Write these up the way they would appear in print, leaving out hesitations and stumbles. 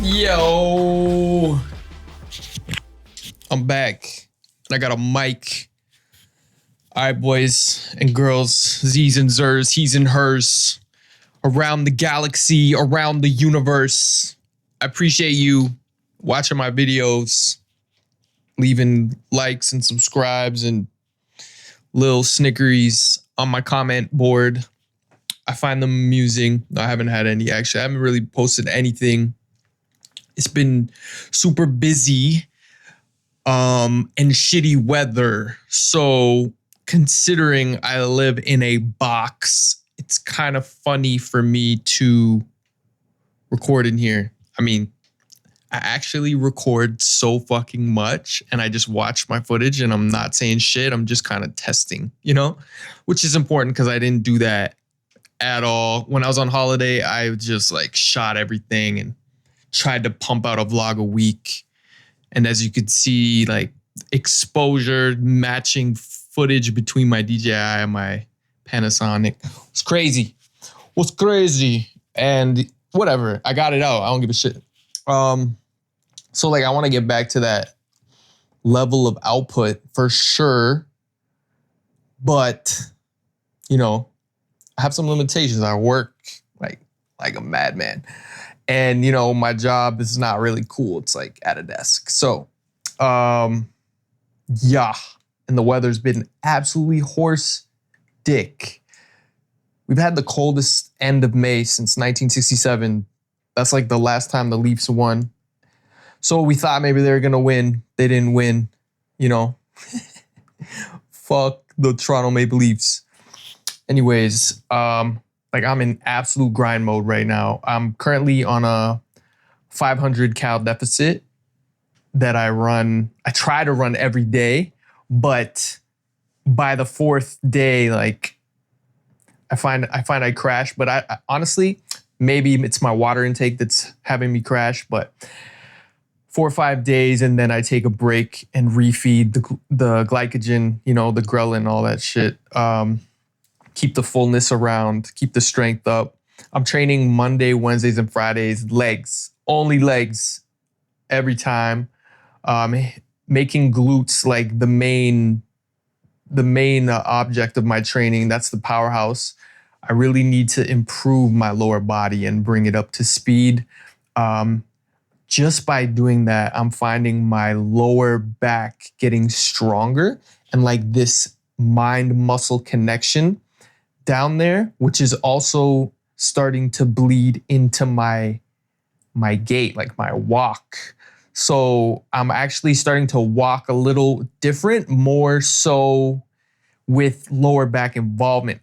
Yo, I'm back and I got a mic. All right, boys and girls, Z's and Zers, he's and hers, around the galaxy, around the universe. I appreciate you watching my videos, leaving likes and subscribes and little snickeries on my comment board. I find them amusing. I haven't had any, actually. I haven't really posted anything. It's been super busy and shitty weather. So considering I live in a box, it's kind of funny for me to record in here. I mean, I actually record so fucking much and I just watch my footage and I'm not saying shit. I'm just kind of testing, you know, which is important because I didn't do that at all. When I was on holiday, I just like shot everything and tried to pump out a vlog a week. And as you could see, like exposure, matching footage between my DJI and my Panasonic. It's crazy. What's crazy? And whatever, I got it out. I don't give a shit. So like I want to get back to that level of output for sure. But, you know, I have some limitations. I work like a madman. And, you know, my job is not really cool. It's like at a desk. So, yeah. And the weather's been absolutely horse dick. We've had the coldest end of May since 1967. That's like the last time the Leafs won. So we thought maybe they were going to win. They didn't win, you know. Fuck the Toronto Maple Leafs. Anyways, like I'm in absolute grind mode right now. I'm currently on a 500 cal deficit that I try to run every day, but by the fourth day, like I find I crash. But I honestly, maybe it's my water intake that's having me crash, but 4 or 5 days and then I take a break and refeed the glycogen, you know, the ghrelin, all that shit. Keep the fullness around, keep the strength up. I'm training Monday, Wednesdays, and Fridays, legs, only legs every time. Making glutes like the main object of my training. That's the powerhouse. I really need to improve my lower body and bring it up to speed. Just by doing that, I'm finding my lower back getting stronger and like this mind-muscle connection down there, which is also starting to bleed into my gait, like my walk. So I'm actually starting to walk a little different, more so with lower back involvement.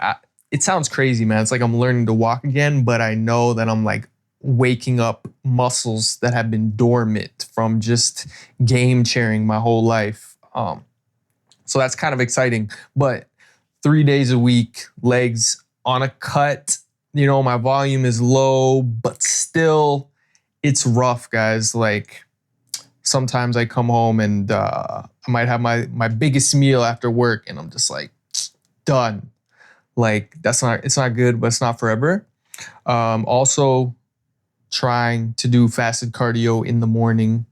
It sounds crazy, man. It's like I'm learning to walk again, but I know that I'm like waking up muscles that have been dormant from just game chairing my whole life. So that's kind of exciting, but 3 days a week, legs on a cut. You know, my volume is low, but still it's rough, guys. Like sometimes I come home and I might have my biggest meal after work and I'm just like done. Like it's not good, but it's not forever. Also trying to do fasted cardio in the morning,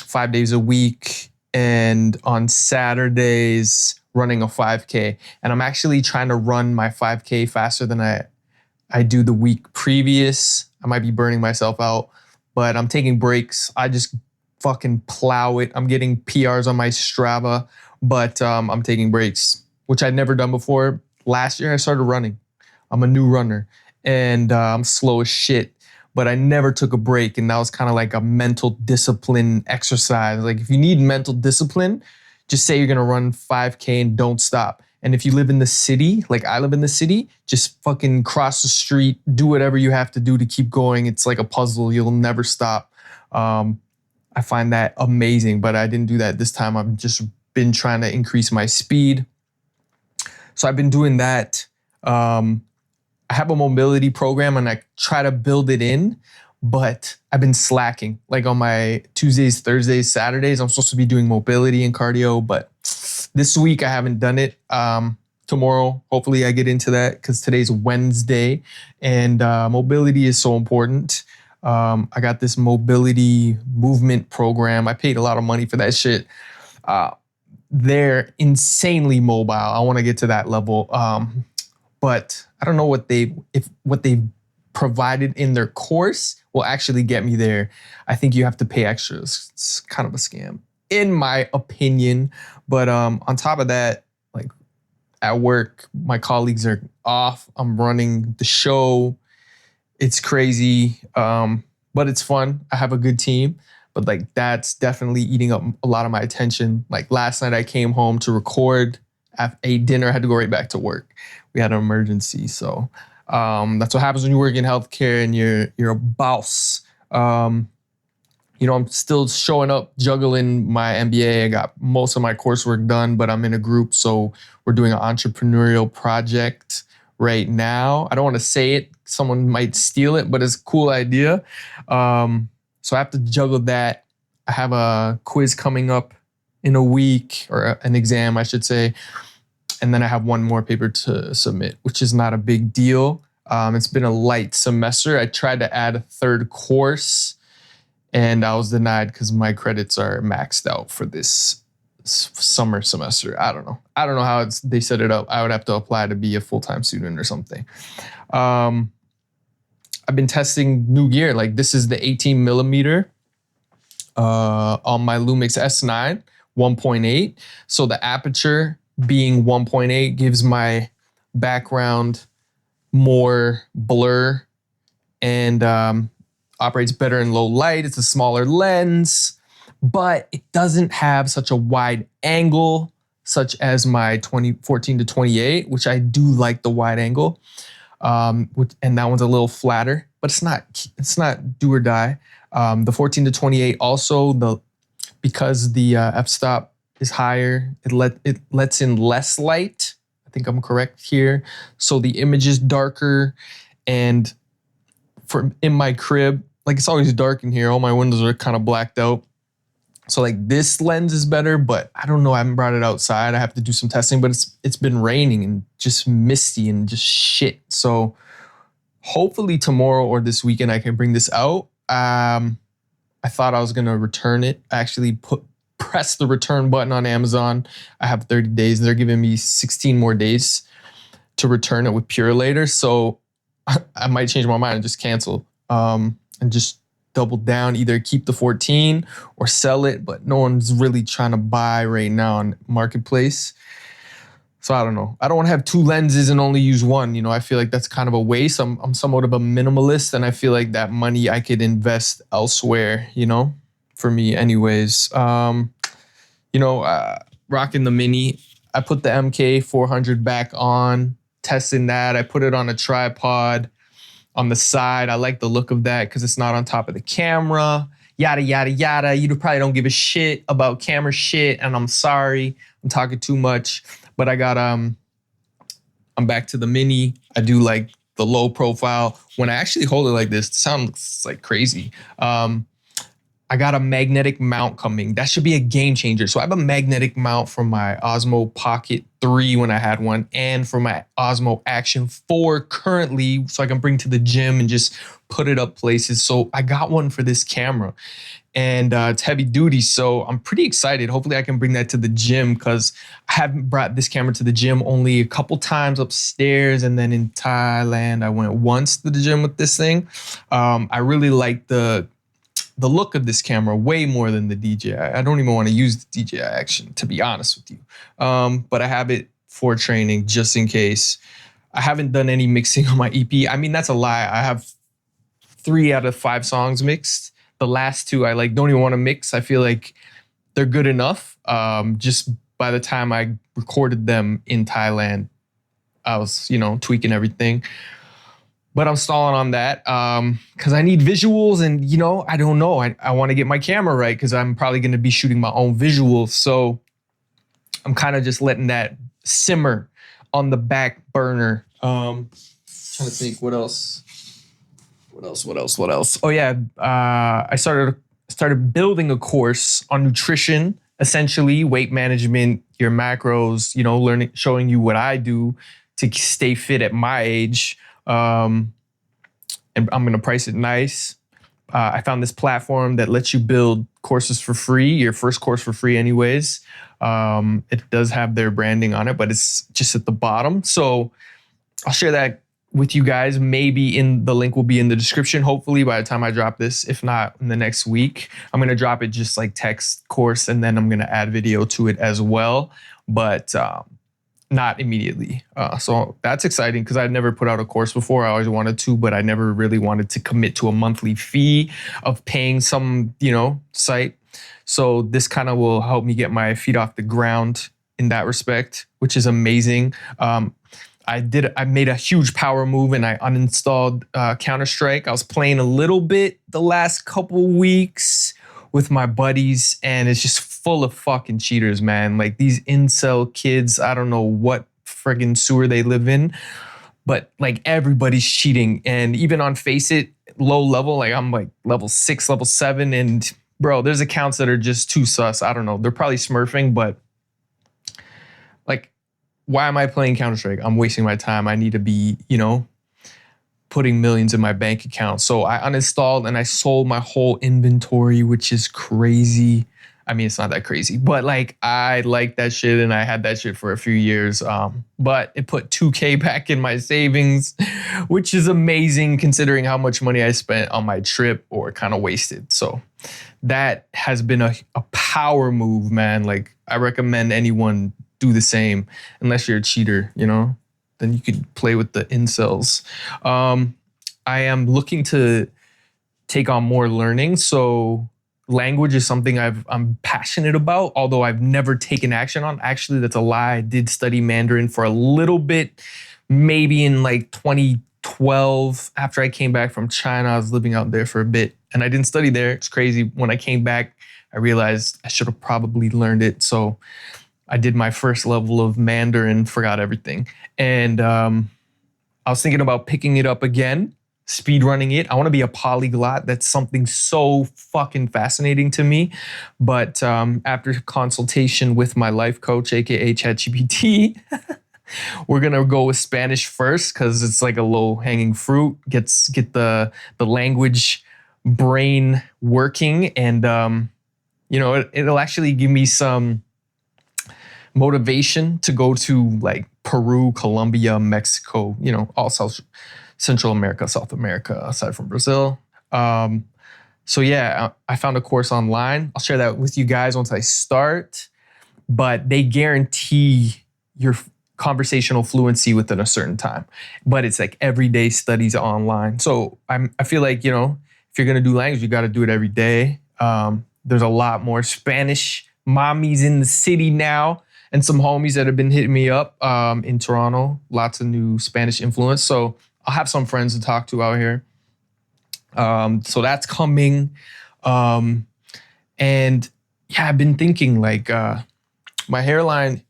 5 days a week. And on Saturdays, running a 5K. And I'm actually trying to run my 5K faster than I do the week previous. I might be burning myself out, but I'm taking breaks. I just fucking plow it. I'm getting PRs on my Strava, but I'm taking breaks, which I'd never done before. Last year I started running. I'm a new runner and I'm slow as shit, but I never took a break. And that was kind of like a mental discipline exercise. Like if you need mental discipline, just say you're gonna run 5K and don't stop. And if you live in the city, like I live in the city, just fucking cross the street, do whatever you have to do to keep going. It's like a puzzle, you'll never stop. I find that amazing, but I didn't do that this time. I've just been trying to increase my speed. So I've been doing that. I have a mobility program and I try to build it in, but I've been slacking. Like on my Tuesdays, Thursdays, Saturdays, I'm supposed to be doing mobility and cardio, but this week I haven't done it. Tomorrow, hopefully I get into that because today's Wednesday and mobility is so important. I got this mobility movement program. I paid a lot of money for that shit. They're insanely mobile. I want to get to that level. But I don't know what they provided in their course will actually get me there. I think you have to pay extra. It's kind of a scam, in my opinion. But on top of that, like at work, my colleagues are off. I'm running the show. It's crazy, but it's fun. I have a good team. But like that's definitely eating up a lot of my attention. Like last night I came home to record, ate dinner, I had to go right back to work. We had an emergency. So that's what happens when you work in healthcare and you're a boss. I'm still showing up, juggling my MBA. I got most of my coursework done, but I'm in a group. So we're doing an entrepreneurial project right now. I don't want to say it. Someone might steal it, but it's a cool idea. So I have to juggle that. I have a quiz coming up in a week, or an exam, I should say. And then I have one more paper to submit, which is not a big deal. It's been a light semester. I tried to add a third course and I was denied because my credits are maxed out for this summer semester. I don't know how they set it up. I would have to apply to be a full-time student or something. I've been testing new gear. Like this is the 18 millimeter on my Lumix S9, 1.8. So the aperture being 1.8 gives my background more blur and operates better in low light. It's a smaller lens, but it doesn't have such a wide angle such as my 14 to 28, which I do like the wide angle. And that one's a little flatter, but it's not do or die. The 14 to 28 also, because the f-stop is higher, it lets in less light. I think I'm correct here. So the image is darker, and in my crib, like it's always dark in here. All my windows are kind of blacked out. So like this lens is better, but I don't know. I haven't brought it outside. I have to do some testing, but it's been raining and just misty and just shit. So hopefully tomorrow or this weekend I can bring this out. I thought I was gonna return it. I actually press the return button on Amazon. I have 30 days. They're giving me 16 more days to return it with Pure later. So I might change my mind and just cancel and just double down, either keep the 14 or sell it, but no one's really trying to buy right now on Marketplace. So I don't know. I don't want to have two lenses and only use one. I feel like that's kind of a waste. I'm somewhat of a minimalist, and I feel like that money I could invest elsewhere, for me anyways. Rocking the Mini. I put the MK 400 back on, testing that. I put it on a tripod on the side. I like the look of that because it's not on top of the camera. Yada, yada, yada. You probably don't give a shit about camera shit, and I'm sorry. I'm talking too much. But I got, I'm back to the Mini. I do like the low profile. When I actually hold it like this, it sounds like crazy. I got a magnetic mount coming. That should be a game changer. So I have a magnetic mount from my Osmo Pocket 3 when I had one, and for my Osmo Action 4 currently, so I can bring to the gym and just put it up places. So I got one for this camera, and it's heavy duty. So I'm pretty excited. Hopefully I can bring that to the gym, because I haven't brought this camera to the gym only a couple times upstairs. And then in Thailand, I went once to the gym with this thing. I really like the look of this camera way more than the DJI. I don't even want to use the DJI Action, to be honest with you. But I have it for training just in case. I haven't done any mixing on my EP. I mean, that's a lie. I have 3 out of 5 songs mixed. The last 2 I don't even want to mix. I feel like they're good enough. Just by the time I recorded them in Thailand, I was, tweaking everything. But I'm stalling on that because I need visuals, and I don't know. I want to get my camera right because I'm probably going to be shooting my own visuals. So I'm kind of just letting that simmer on the back burner. Trying to think what else. Oh yeah, I started building a course on nutrition, essentially weight management, your macros. Learning, showing you what I do to stay fit at my age. And I'm going to price it nice. I found this platform that lets you build courses for free, your first course for free anyways. It does have their branding on it, but it's just at the bottom. So I'll share that with you guys. Maybe the link will be in the description, hopefully by the time I drop this. If not, in the next week. I'm going to drop it just like text course, and then I'm going to add video to it as well, but not immediately. So that's exciting because I'd never put out a course before. I always wanted to, but I never really wanted to commit to a monthly fee of paying some, site. So this kind of will help me get my feet off the ground in that respect, which is amazing. I made a huge power move and I uninstalled Counter-Strike. I was playing a little bit the last couple weeks with my buddies, and it's just full of fucking cheaters, man. Like these incel kids, I don't know what friggin' sewer they live in, but like everybody's cheating. And even on Face It, low level, like I'm like level 6, level 7, and bro, there's accounts that are just too sus. I don't know. They're probably smurfing, but like, why am I playing Counter-Strike? I'm wasting my time. I need to be, putting millions in my bank account. So I uninstalled and I sold my whole inventory, which is crazy. I mean, it's not that crazy, but like I like that shit and I had that shit for a few years. But it put 2K back in my savings, which is amazing considering how much money I spent on my trip or kind of wasted. So that has been a power move, man. Like I recommend anyone do the same unless you're a cheater, then you could play with the incels. I am looking to take on more learning. So language is something I'm passionate about, although I've never taken action on. Actually, that's a lie. I did study Mandarin for a little bit, maybe in like 2012. After I came back from China, I was living out there for a bit and I didn't study there. It's crazy. When I came back, I realized I should have probably learned it. So I did my first level of Mandarin, forgot everything. And I was thinking about picking it up again, speed running it. I want to be a polyglot. That's something so fucking fascinating to me. But after consultation with my life coach, aka ChatGPT, we're gonna go with Spanish first because it's like a low-hanging fruit. Get the language brain working, and it'll actually give me some motivation to go to like Peru, Colombia, Mexico, all Central America, South America, aside from Brazil. So yeah, I found a course online. I'll share that with you guys once I start, but they guarantee your conversational fluency within a certain time, but it's like everyday studies online. So I feel like, if you're going to do language, you got to do it every day. There's a lot more Spanish mommies in the city now, and some homies that have been hitting me up in Toronto. Lots of new Spanish influence. So I'll have some friends to talk to out here. So that's coming. And yeah, I've been thinking like my hairline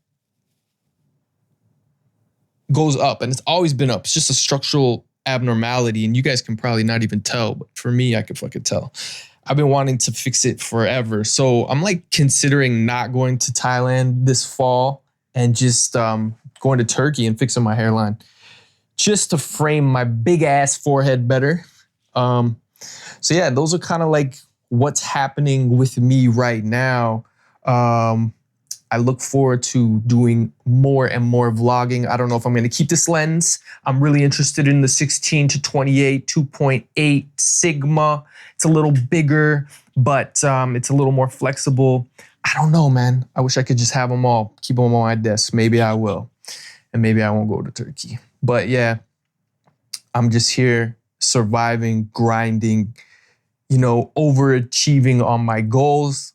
goes up and it's always been up. It's just a structural abnormality. And you guys can probably not even tell, but for me, I can fucking tell. I've been wanting to fix it forever. So I'm like considering not going to Thailand this fall and just going to Turkey and fixing my hairline just to frame my big ass forehead better. So yeah, those are kind of like what's happening with me right now. I look forward to doing more and more vlogging. I don't know if I'm going to keep this lens. I'm really interested in the 16 to 28 2.8 Sigma. It's a little bigger, but it's a little more flexible. I don't know, man. I wish I could just have them all, keep them on my desk. Maybe I will. And maybe I won't go to Turkey. But yeah, I'm just here surviving, grinding, overachieving on my goals,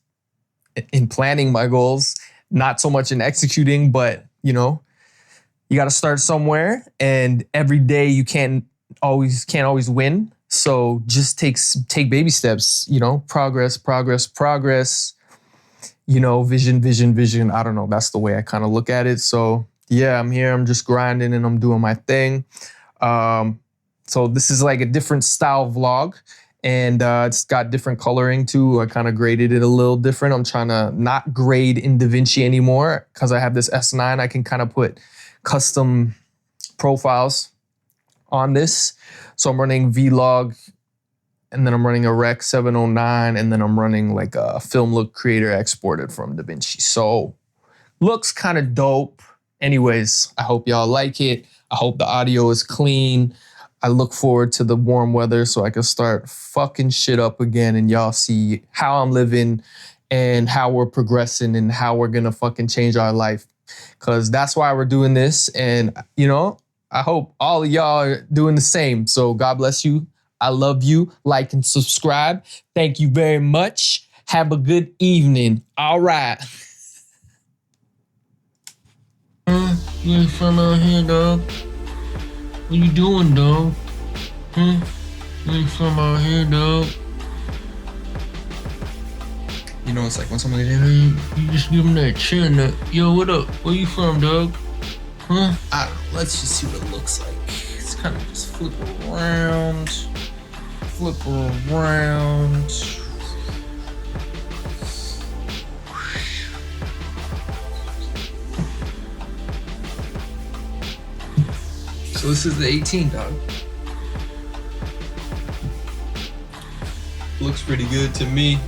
in planning my goals. Not so much in executing, but you got to start somewhere, and every day you can't always win. So just take baby steps, progress, vision. I don't know. That's the way I kind of look at it. So yeah, I'm here. I'm just grinding and I'm doing my thing. So this is like a different style vlog. And it's got different coloring too. I kind of graded it a little different. I'm trying to not grade in DaVinci anymore because I have this S9. I can kind of put custom profiles on this. So I'm running Vlog and then I'm running a Rec 709, and then I'm running like a film look creator exported from DaVinci. So looks kind of dope. Anyways, I hope y'all like it. I hope the audio is clean. I look forward to the warm weather so I can start fucking shit up again and y'all see how I'm living and how we're progressing and how we're gonna fucking change our life. Cause that's why we're doing this. And you know, I hope all of y'all are doing the same. So God bless you. I love you. Like and subscribe. Thank you very much. Have a good evening. All right. You ain't from out here, dog. What you doing, dog? You ain't from out here, dog. You know, it's like when somebody, you just give them that chin. Yo, what up? Where you from, dog? I don't know. Let's just see what it looks like. It's kind of just flip around. Flip around. So this is the 18, dog. Looks pretty good to me.